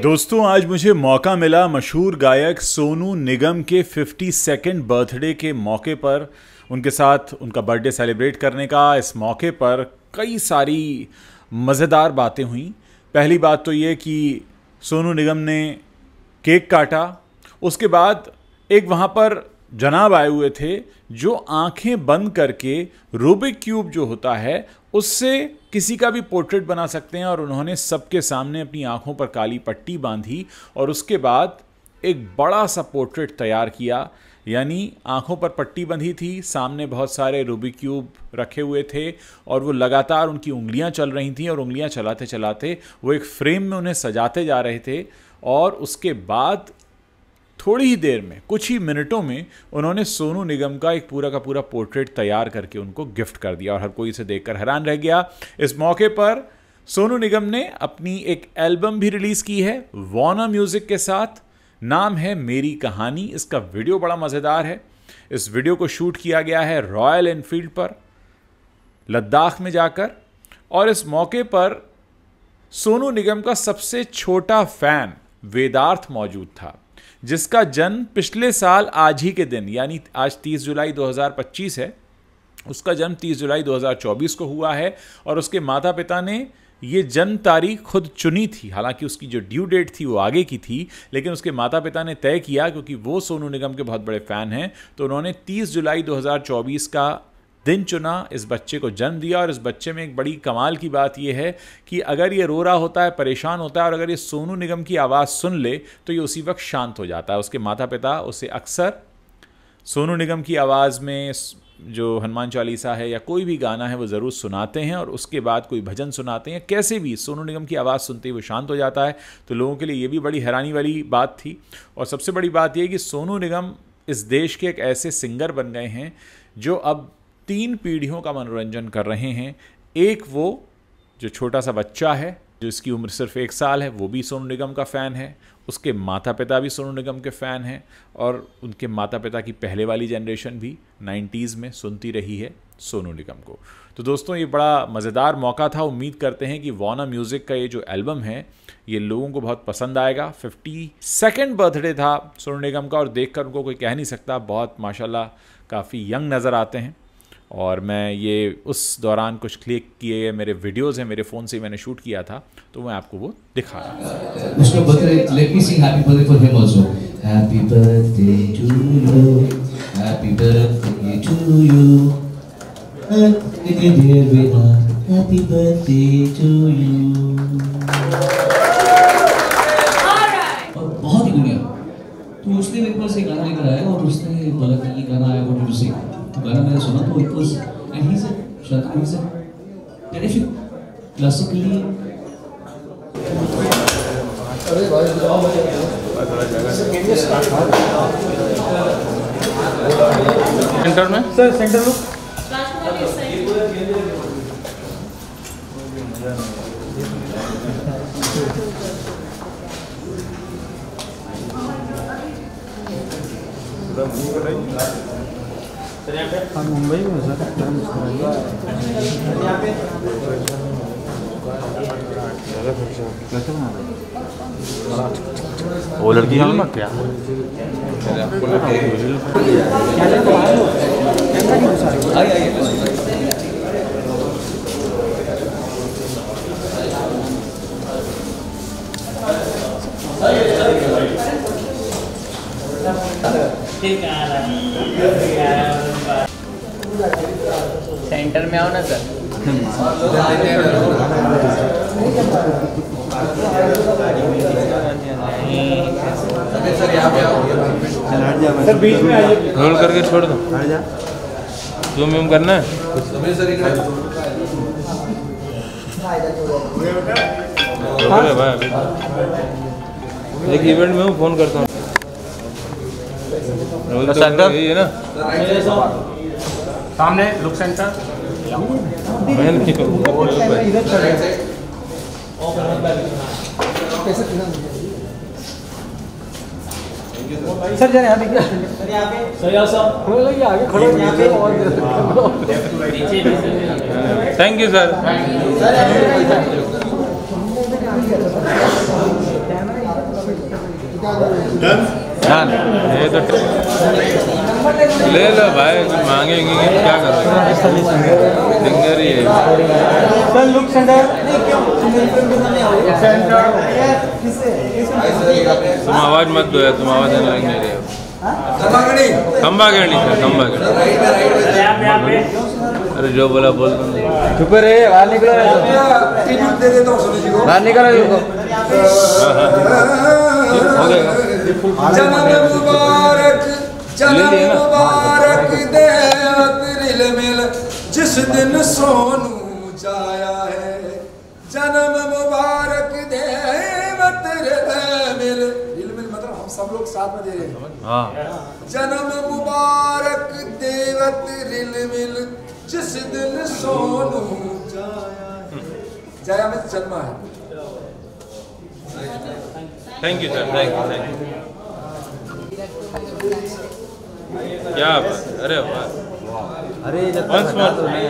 दोस्तों, आज मुझे मौका मिला मशहूर गायक सोनू निगम के 52nd बर्थडे के मौके पर उनके साथ उनका बर्थडे सेलिब्रेट करने का। इस मौके पर कई सारी मज़ेदार बातें हुई। पहली बात तो ये कि सोनू निगम ने केक काटा। उसके बाद एक वहाँ पर जनाब आए हुए थे जो आंखें बंद करके रूबिक क्यूब जो होता है उससे किसी का भी पोर्ट्रेट बना सकते हैं, और उन्होंने सबके सामने अपनी आंखों पर काली पट्टी बांधी और उसके बाद एक बड़ा सा पोर्ट्रेट तैयार किया। यानी आंखों पर पट्टी बंधी थी, सामने बहुत सारे रूबिक क्यूब रखे हुए थे और वो लगातार उनकी उंगलियां चल रही थीं, और उंगलियां चलाते चलाते वो एक फ्रेम में उन्हें सजाते जा रहे थे। और उसके बाद थोड़ी ही देर में, कुछ ही मिनटों में, उन्होंने सोनू निगम का एक पूरा का पूरा पोर्ट्रेट तैयार करके उनको गिफ्ट कर दिया और हर कोई इसे देखकर हैरान रह गया। इस मौके पर सोनू निगम ने अपनी एक एल्बम भी रिलीज की है वार्नर म्यूजिक के साथ। नाम है मेरी कहानी। इसका वीडियो बड़ा मज़ेदार है। इस वीडियो को शूट किया गया है रॉयल एनफील्ड पर लद्दाख में जाकर, और इस मौके पर सोनू निगम का सबसे छोटा फैन वेदार्थ मौजूद था, जिसका जन्म पिछले साल आज ही के दिन, यानी आज 30 जुलाई 2025 है, उसका जन्म 30 जुलाई 2024 को हुआ है। और उसके माता पिता ने ये जन्म तारीख खुद चुनी थी। हालांकि उसकी जो ड्यू डेट थी वो आगे की थी, लेकिन उसके माता पिता ने तय किया, क्योंकि वो सोनू निगम के बहुत बड़े फ़ैन हैं, तो उन्होंने 30 जुलाई 2024 का दिन चुना, इस बच्चे को जन्म दिया। और इस बच्चे में एक बड़ी कमाल की बात यह है कि अगर ये रो रहा होता है, परेशान होता है, और अगर ये सोनू निगम की आवाज़ सुन ले तो ये उसी वक्त शांत हो जाता है। उसके माता पिता उसे अक्सर सोनू निगम की आवाज़ में जो हनुमान चालीसा है या कोई भी गाना है वो ज़रूर सुनाते हैं, और उसके बाद कोई भजन सुनाते हैं। कैसे भी सोनू निगम की आवाज़ सुनते ही वो शांत हो जाता है। तो लोगों के लिए ये भी बड़ी हैरानी वाली बात थी। और सबसे बड़ी बात यह कि सोनू निगम इस देश के एक ऐसे सिंगर बन गए हैं जो अब 3 पीढ़ियों का मनोरंजन कर रहे हैं। एक वो जो छोटा सा बच्चा है जिसकी उम्र सिर्फ 1 साल है, वो भी सोनू निगम का फ़ैन है। उसके माता पिता भी सोनू निगम के फ़ैन हैं, और उनके माता पिता की पहले वाली जनरेशन भी 90s में सुनती रही है सोनू निगम को। तो दोस्तों, ये बड़ा मज़ेदार मौका था। उम्मीद करते हैं कि वार्नर म्यूज़िक का ये जो एल्बम है ये लोगों को बहुत पसंद आएगा। 52nd बर्थडे था सोनू निगम का, और देखकर उनको कोई कह नहीं सकता, बहुत माशाल्लाह काफ़ी यंग नज़र आते हैं। और मैं ये उस दौरान कुछ क्लिक किए मेरे वीडियोज़ हैं, मेरे फ़ोन से मैंने शूट किया था, तो मैं आपको वो दिखा रहा हूँ। उसका birthday, let me sing happy birthday for him also. Happy birthday to you, happy birthday to you, happy dear बेटा, हैप्पी बर्थडे टू यू। और बहुत ही दुनिया, तो उसने मेरे पास एक गाना लेकर आया और उसने बोला कि ये गाना आया वो म्यूजिक, तो गाना मैंने सुना तो it was, and he said terrific classically. Centre में सर, सेंटर में हम मुंबई में वो लड़की क्या सेंटर में आओ ना सर। सर बीच में आइए। रोल करके छोड़ दो, जूम करना है। भाई एक इवेंट में हूँ, फोन करता हूँ। यही है ना, सामने लुक सेंटर। मैं नहीं सर जरा यहाँ देखिए सर, यहाँ पे सर, यहाँ साहब हम लोग आगे खड़े हैं यहाँ पे और थैंक यू सर। डन। ये तो ले लो भाई, कुछ मांगेंगे क्या करोगे, सिंगर ही है। सर लुक सेंटर तुम आवाज मत दो यार, तुम आवाज देने लग नहीं रहे हो। खंबा गणी सर, खंबा गणी। अरे जो बोला बोल दो। चुप रहे, बाहर निकलो, बाहर निकलो इनको। हो गया जन्म मुबारक, जन्म मुबारक देवत रिल मिल जिस दिन सोनू जाया है। जन्म मुबारक देवत रिल मिल, रिल मिल मतलब हम सब लोग साथ में दे रहे हैं। हाँ। जन्म मुबारक देवत रिल मिल जिस दिन सोनू जाया है। जाया में जन्मा है। Thank you sir, thank you, thank you. क्या बात, अरे वाह। अरे जब Once more. तो नहीं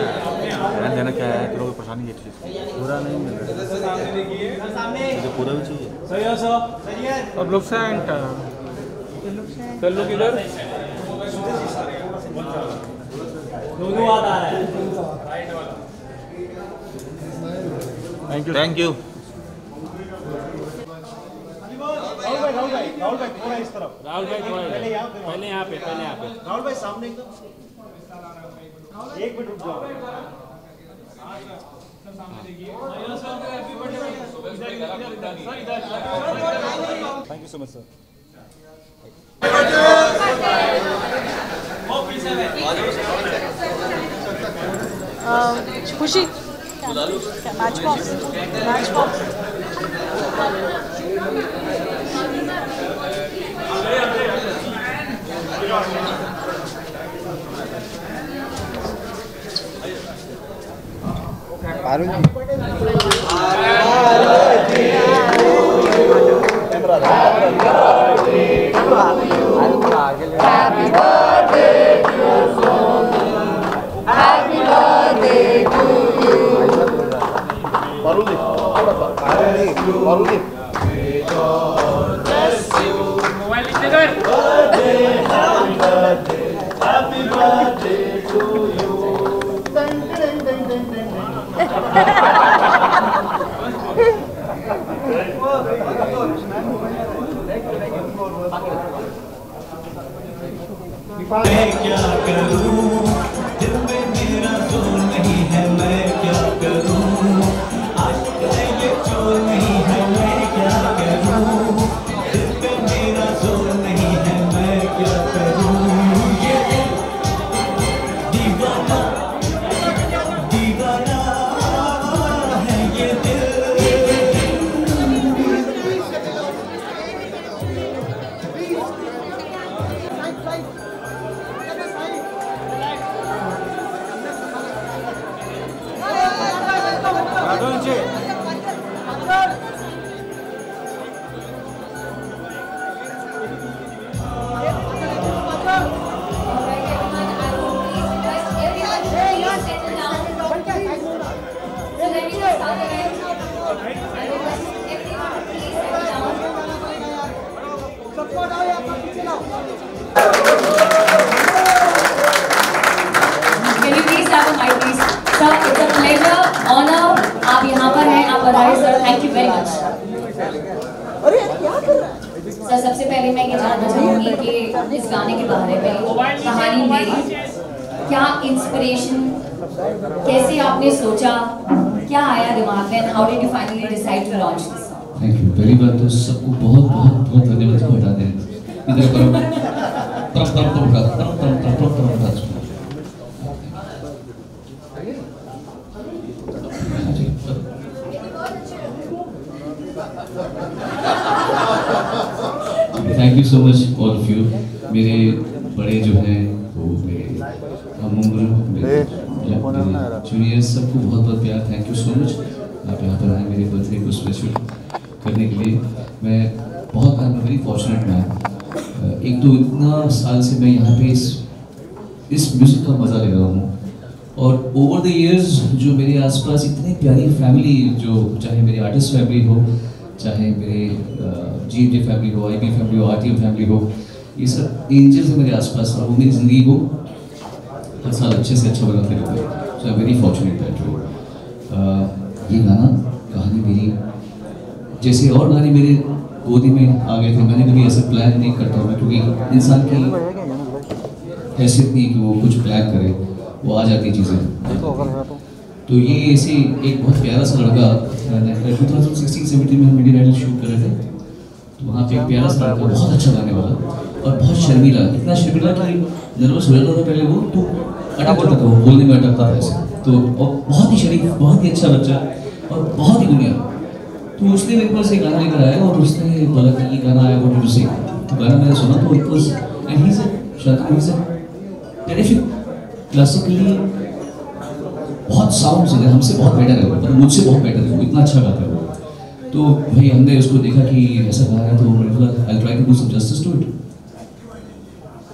ध्यान देना क्या है, तेरे को परेशानी ये चीज़ पूरा नहीं मिल रहा है, पूरा भी चाहिए। अब लोग सेंटर चल लो किधर। Thank you, thank you. Rahul भाई थोड़ा इस तरफ, राहुल भाई थोड़ा पहले यहाँ पे, पहले यहाँ पे राहुल भाई सामने एकदम, एक मिनट रुक जाओ। Thank you so much sir. खुशी match box, match box. Happy birthday to Sonu. Happy birthday to you. Happy birthday to you. मैं क्या करूं, दिल में मेरा जोर नहीं है, मैं क्या करूं, आज ये जोर नहीं है, मैं क्या करूं, दिल पे मेरा जोर नहीं है, मैं क्या करूं, ये दीवाना दीवाना है ये दिल। Can you please have a mic, please? Sir, it's a pleasure, honor. आप यहाँ पर हैं, आप बधाई sir, thank you very much. Sir सबसे पहले मैं ये जानना चाहूँगी कि इस गाने के बारे में कहानी मेरी, क्या इंस्पिरेशन, कैसे आपने सोचा, क्या आया दिमाग में, how did you finally decide to launch this song? Thank you. पहली बात तो सबको बहुत बहुत बहुत धन्यवाद को हटा दें। इधर करो, तरफ तरफ तरफ तरफ तरफ तरफ तरफ। Thank you so much all of you. मेरे बड़े जो हैं वो मेरे हम उम्र, मेरे जूनियर्स, सबको बहुत बहुत प्यार। थैंक यू सो मच, आप यहाँ पर आए मेरे बर्थडे को स्पेशल करने के लिए। मैं बहुत वेरी फॉर्चुनेट मैन एक तो इतना साल से मैं यहाँ पे इस म्यूज़िक का मज़ा ले रहा हूँ, और ओवर द इयर्स जो मेरे आसपास इतनी प्यारी फैमिली, जो चाहे मेरी आर्टिस्ट फैमिली हो, चाहे मेरे GMT फैमिली हो, IB फैमिली हो, RTM फैमिली हो, ये सब एंजल्स हैं मेरे आसपास, और वो मेरी ज़िंदगी को हर साल अच्छे से अच्छा बनाते रहते हैं। So I am very fortunate that ये गाना कहानी मेरी, जैसे और गाने मेरे गोदी में आ गए थे, मैंने कभी ऐसे प्लान नहीं करता हूँ, क्योंकि इंसान की हैसियत नहीं कि वो कुछ प्लान करे, वो आ जाती चीज़ें। तो ये ऐसे एक बहुत प्यारा सा लड़का, 2016-17 में हम इंडियन आइडल शूट कर रहे थे, तो वहाँ पे एक प्यारा सा लड़का, बहुत अच्छा गाने वाला और बहुत शर्मीला, इतना शर्मीला कि नर्वस हो जाता था पहले वो, तो अटक जाता था, वो बोलने में अटकता था ऐसे, तो और बहुत ही शरीफ, बहुत ही अच्छा बच्चा और बहुत ही दुनिया। तो उसने मेरे पास एक गाना लेकर आया और उसने बोला कि ये गाना आया वो म्यूजिक, तो गाना मैंने सुना तो it was, and he is terrific, classically बहुत साउंड से हमसे बहुत बेटर है, मतलब मुझसे बहुत बेटर है, वो इतना अच्छा गाता है वो। तो भाई हमने उसको देखा कि ऐसा गा रहा है, तो मैंने बोला I try to do some justice to it.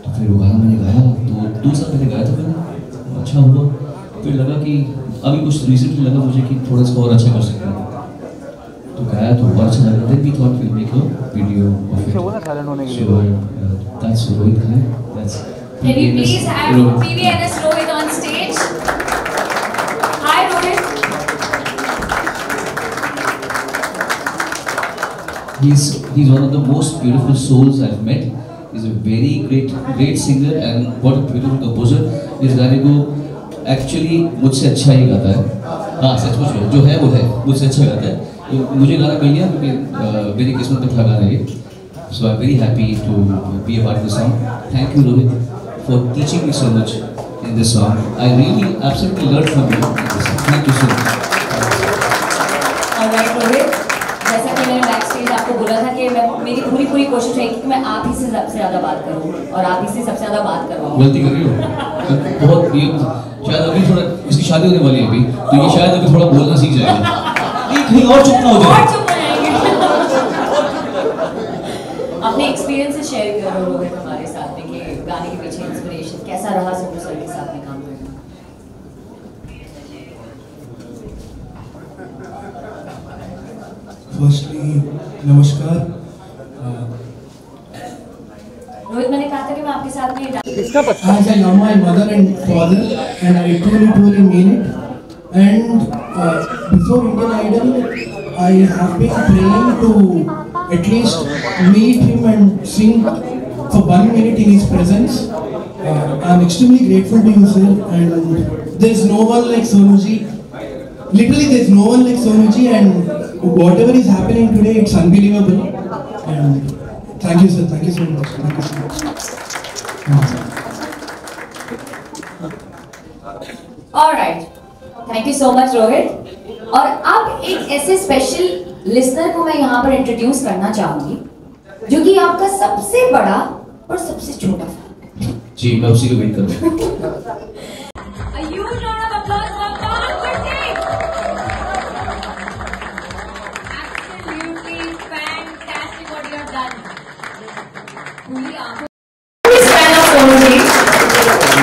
तो फिर वो गाना मैंने गाया, तो 2 साल पहले गाया था मैंने, अच्छा हुआ। फिर लगा कि अभी कुछ रिसेंटली लगा मुझे कि थोड़ा सा और अच्छा कर सकते हैं, तो गाया तो बहुत अच्छा लगा। Then we thought will make a video of it. So that's Rohit Khan, that's Can you please have PVNS Rohit on stage? Hi Rohit. He's one of the most beautiful souls I've met. He's a very great singer and what a beautiful composer. इस गाने को actually मुझसे अच्छा ही गाता है, हाँ सचमुच में जो है वो है, मुझसे अच्छा गाता है। तो मुझे गाना मिल गया क्योंकि मेरी किस्मत में था गाना ये। So I'm very happy to be a part of the song. Thank you Rohit for teaching me so much in this song. I really absolutely learned from you in this song. Thank you so much. Alright Rohit, जैसा कि मैंने back stage आपको बोला था कि मेरी पूरी कोशिश रहेगी कि मैं आप ही से सबसे ज़्यादा बात करूँ और आप ही से सबसे ज़्यादा बात करवाऊँ। गलती कर रही हो बहुत, ये शायद अभी थोड़ा, इसकी शादी होने वाली है अभी, तो ये शायद अभी थोड़ा बोलना सीख जाएगा, कहीं और चुप ना हो जाए। अपने एक्सपीरियंसेस शेयर करो रोहित हमारे साथ में कि गाने के पीछे इंस्पिरेशन कैसा रहा सोनू सर के साथ में काम करना। फर्स्टली नमस्कार। रोहित मैंने कहा था कि मैं आपके साथ में As I love my mother and father and I truly mean it, and before Indian Idol I have been praying to at least meet him and sing for 1 minute in his presence. I am extremely grateful to you sir, and there is no one like Sonuji. Literally there is no one like Sonuji, and whatever is happening today, it's unbelievable. And thank you sir, thank you so much, thank you so much. Alright, thank you so much Rohit. और अब एक ऐसे special listener को मैं यहाँ पर introduce करना चाहूंगी जो कि आपका सबसे बड़ा और सबसे छोटा फैन है। जी मैं उसी को वेट कर रहा हूँ। A huge round of applause for Pawan Kurti. Absolutely fantastic what you have done. पूरी आंखों इस fan of सोनू जी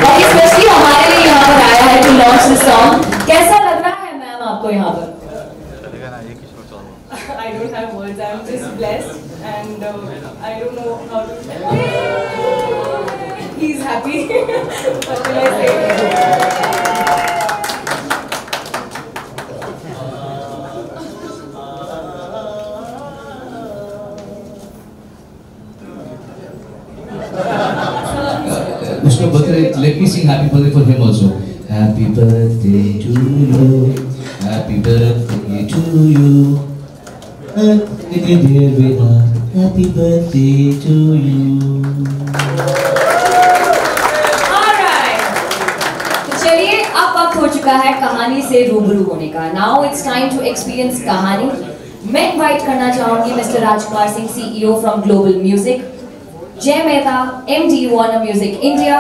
और स्पेशली हमारे लिए यहाँ पर आया है to launch the song। कैसा लग रहा है मैम आपको यहाँ पर? I don't have words. I'm just blessed, and I don't know how to. He's happy. What will I say? उसका birthday, let me sing happy birthday for him also. Happy birthday to you. Happy birthday to you. Happy birthday to you. Alright. तो चलिए अब वक्त हो चुका है कहानी से रूबरू होने का। Now it's time to experience कहानी। मैं इनवाइट करना चाहूंगी mister Rajkumar Singh CEO from Global Music, जय Mehta MD Warner Music India,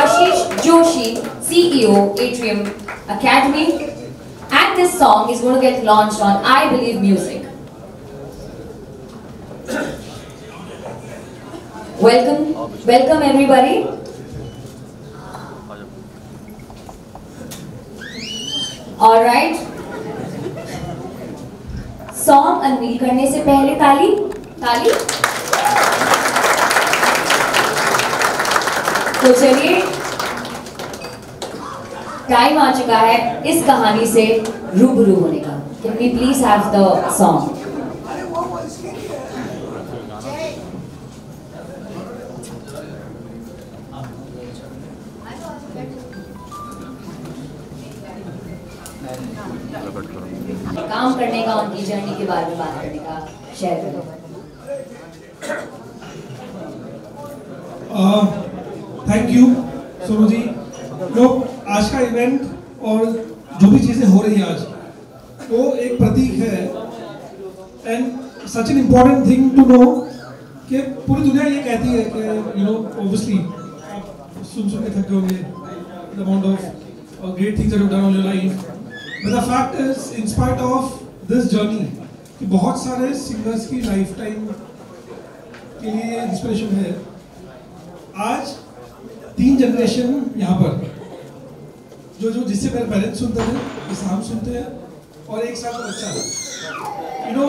Ashish Joshi CEO Atrium Academy, and this song is going to get launched on I Believe Music. Welcome everybody. All right. Song unveil करने से पहले ताली ताली। तो चलिए, टाइम आ चुका है इस कहानी से रूबरू होने का। Can we please have the song? काम करने का, उनकी जर्नी के बारे में बात करने का, शेयर करें। Thank you Sonu ji. लोग आज का इवेंट और जो भी चीज़ें हो रही है आज, वो एक प्रतीक है and such an important thing to know कि पूरी दुनिया ये कहती है कि यू नो ऑब्वियसली आप सुन के थके होंगे the amount of great things that you done on your life, but the fact is in spite of this journey कि बहुत सारे सिंगर्स की लाइफ टाइम के लिए इंस्पिरेशन है। आज 3 जनरेशन यहाँ पर जो जिससे मेरे पेरेंट्स सुनते हैं, इस्लाम सुनते हैं और 1 साल का बच्चा, यू नो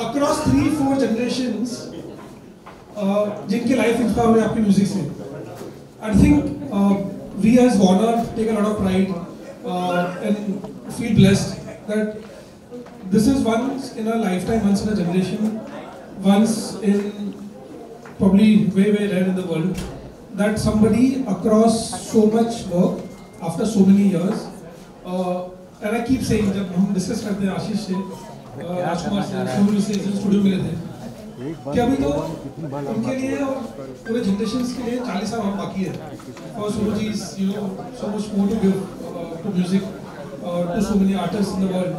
अक्रॉस 3-4 जनरेशंस जिनके लाइफ इंस्पायर हुए आपकी म्यूजिक से। I think we as Warner take a lot of pride and feel blessed that this is once in a lifetime, once in a generation, once in probably way rare in the world that somebody across so much work after so many years, and I keep saying जब हम discuss करते हैं आशीष से, राजकुमार से, सोनू से studio में रहते हैं कि अभी तो उनके लिए और पूरे जनरेशंस के लिए 40 साल और बाकी है। और Sonu ji is you know so much more to give to music to so many artists in the world.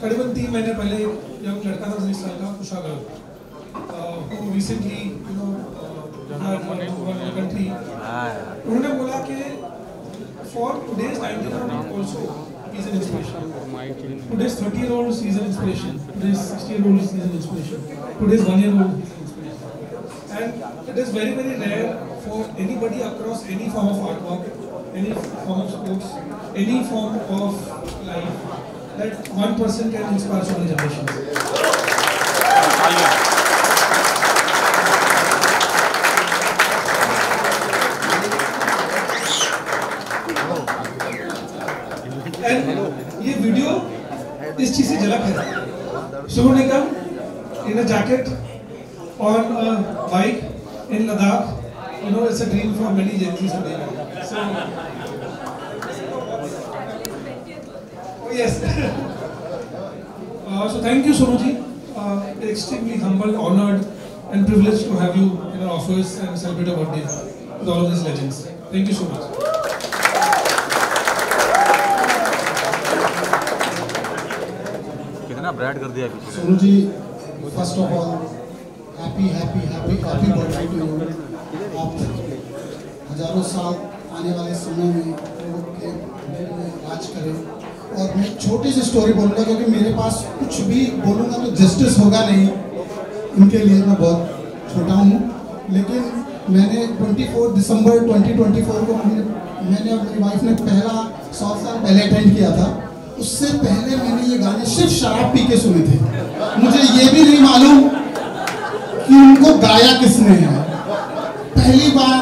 करीबन 3 महीने पहले यंग लड़का था 19 साल का Kushagra, who recently you know country, उन्होंने बोला कि for today's 19-year-old also he is an inspiration, today's 30-year-old he is an inspiration, today's 60-year-old he is an inspiration, today's 1-year-old he is an inspiration, and it is very rare for anybody across any form of artwork, any form of sports, any form of life, that one person can inspire so many generations. And ये video इस चीज से झलक है। Sonu Nigam in a jacket on a bike in Ladakh, you know, it's a dream for many Gen Zs today. So, yes. So thank you, Sonu ji. Extremely humbled, honored, and privileged to have you in our office and celebrate your birthday with all of these legends. Thank you so much. कितना bright कर दिया पीछे। Sonu ji, first of all happy birthday to you. आप हजारों साल आने वाले समय में लोगों के दिल में राज करें। और मैं छोटी सी स्टोरी बोलूँगा क्योंकि मेरे पास कुछ भी बोलूँगा तो जस्टिस होगा नहीं, इनके लिए मैं बहुत छोटा हूँ। लेकिन मैंने 24 दिसंबर 2024 को मैंने और मेरी वाइफ ने पहला 100 साल पहले अटेंड किया था। उससे पहले मैंने ये गाने सिर्फ शराब पी के सुने थे। मुझे ये भी नहीं मालूम कि उनको गाया किसने है। पहली बार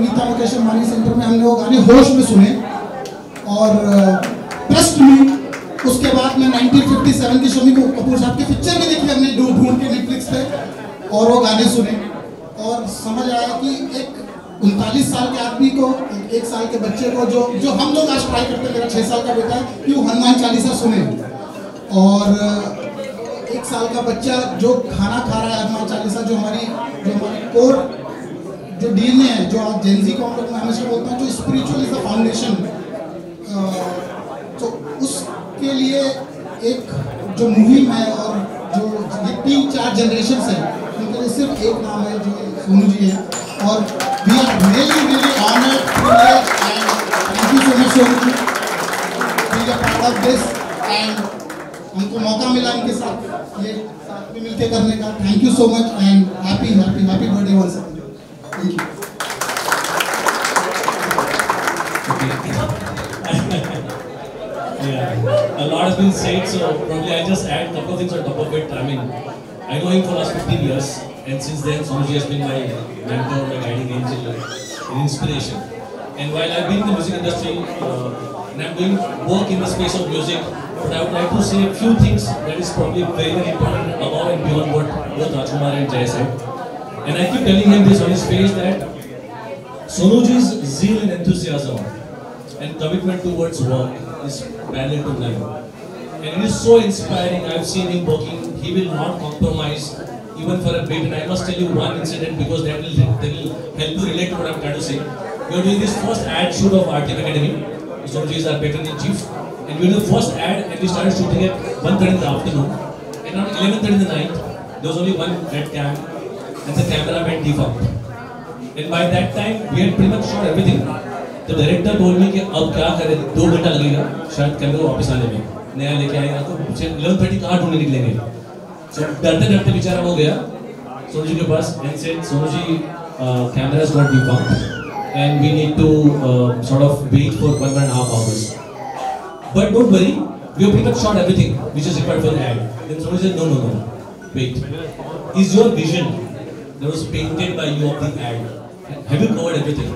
नीता मुकेश अंबानी सेंटर में हमने वो गाने होश में सुने और ट्रस्ट में उसके बाद में 1957 की शम्मी कपूर साहब की पिक्चर भी देखी हमने ढूंढ के नेटफ्लिक्स पे और वो गाने सुने और समझ आया कि एक 39 साल के आदमी को 1 साल के बच्चे को जो हम लोग आज ट्राई करते हैं, मेरा 6 साल का बेटा है कि वो हनुमान चालीसा सुने और 1 साल का बच्चा जो खाना खा रहा है हनुमान चालीसा जो हमारी कोर जो डीएनए है, जो आज जेन ज़ी को हम लोग हमेशा बोलते हैं, जो स्पिरिचुअल इज द फाउंडेशन, तो उसके लिए एक जो मुहिम है और जो ये 3-4 जनरेशन है उनके लिए सिर्फ एक नाम है जो सोनू जी है और we are really honoured privilege and thank you so much Sonu ji, be a part of this and हमको मौका मिला इनके साथ ये साथ में मिलके करने का। Thank you so much and happy happy happy birthday once again. Thank you. Yeah, a lot has been said, so probably I just add a couple of things on top of it. I mean, I know him for last 15 years, and since then, Sonuji has been my mentor, my guiding angel, an inspiration. And while I've been in the music industry, and I'm doing work in the space of music, but I would like to say a few things that is probably very, very important above and beyond what both Rajkumar and Jay said. And I keep telling him this on his face that Sonuji's zeal and enthusiasm and commitment towards work is parallel to none. And it is so inspiring. I've seen him working. He will not compromise even for a bit. And I must tell you one incident because that will help you relate to what I'm trying to say. We are doing this first ad shoot of RTV Academy. Sonuji is our patron-in-chief. And we did the first ad and we started shooting at 1:30 in the afternoon. And around 11:30 in the night, there was only one red cam and the camera went defunct. And by that time, we had pretty much shot everything. The director told me कि अब क्या करें, 2 घंटा लगेगा शायद कैमरे को वापस आने में, नया लेके आएगा तो 11:30 कहाँ ढूंढने निकलेंगे। So डरते डरते बेचारा वो गया सोनू जी के पास and said Sonu ji, camera has got defunct and we need to sort of wait for 1.5 hours. But don't worry, we have pretty much shot everything which is required for the ad. Then Sonu said no, wait, is your vision that was painted by you of the ad, have you covered everything?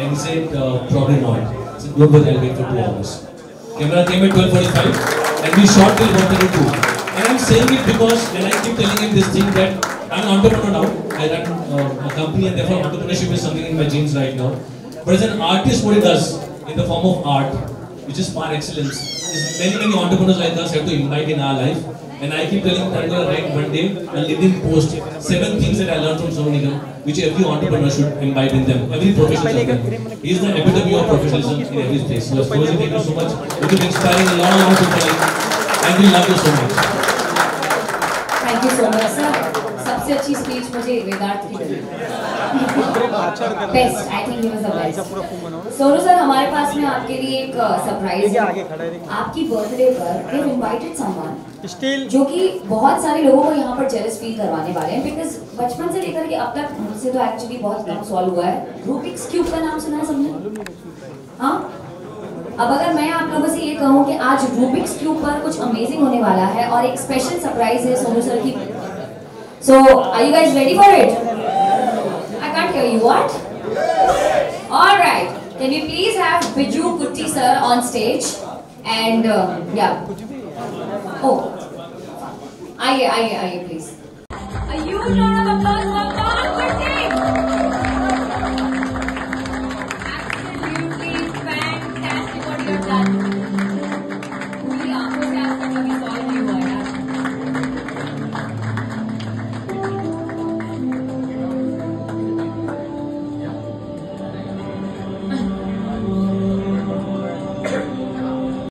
And he said, probably not. I said, don't worry, I'll wait for 2 hours. Camera came at 12:45 and we shot till 1:32. And I'm saying it because when I keep telling him this thing that I'm an entrepreneur now, I run a company and therefore entrepreneurship is something in my genes right now. But as an artist, what he does in the form of art, which is par excellence, is many entrepreneurs like us have to imbibe in our life. And I keep telling him that I'm going to write one day a LinkedIn post, 7 things that I learned from Sonu Nigam, which every entrepreneur should imbibe in them, every professional. He is the epitome of professionalism in every place. So, Sonuji, thank you so much. You've been inspiring a lot of people, and we love you so much. Thank you so much, sir. सबसे अच्छी speech मुझे वेदांत की लगी। Best, I think he was the best. Sonu sir, हमारे पास में आपके लिए एक सरप्राइज है। आपकी बर्थडे पर वी इनवाइटेड समवन जो कि बहुत सारे लोगों को यहाँ पर जेलस फील करवाने वाले हैं, बिकॉज बचपन से लेकर के अब तक मुझसे तो एक्चुअली बहुत कम सॉल्व हुआ है। रूबिक्स क्यूब का नाम सुना है सबने? हाँ, अब अगर मैं आप लोगों से ये कहूँ कि आज रूबिक्स क्यूब पर कुछ अमेजिंग होने वाला है और एक स्पेशल सरप्राइज है सोनू सर की। So, are you guys ready for it? I can't hear you. What? All right. Can we please have Biju Kutti sir on stage? And yeah. Oh, आइए please. A huge round of applause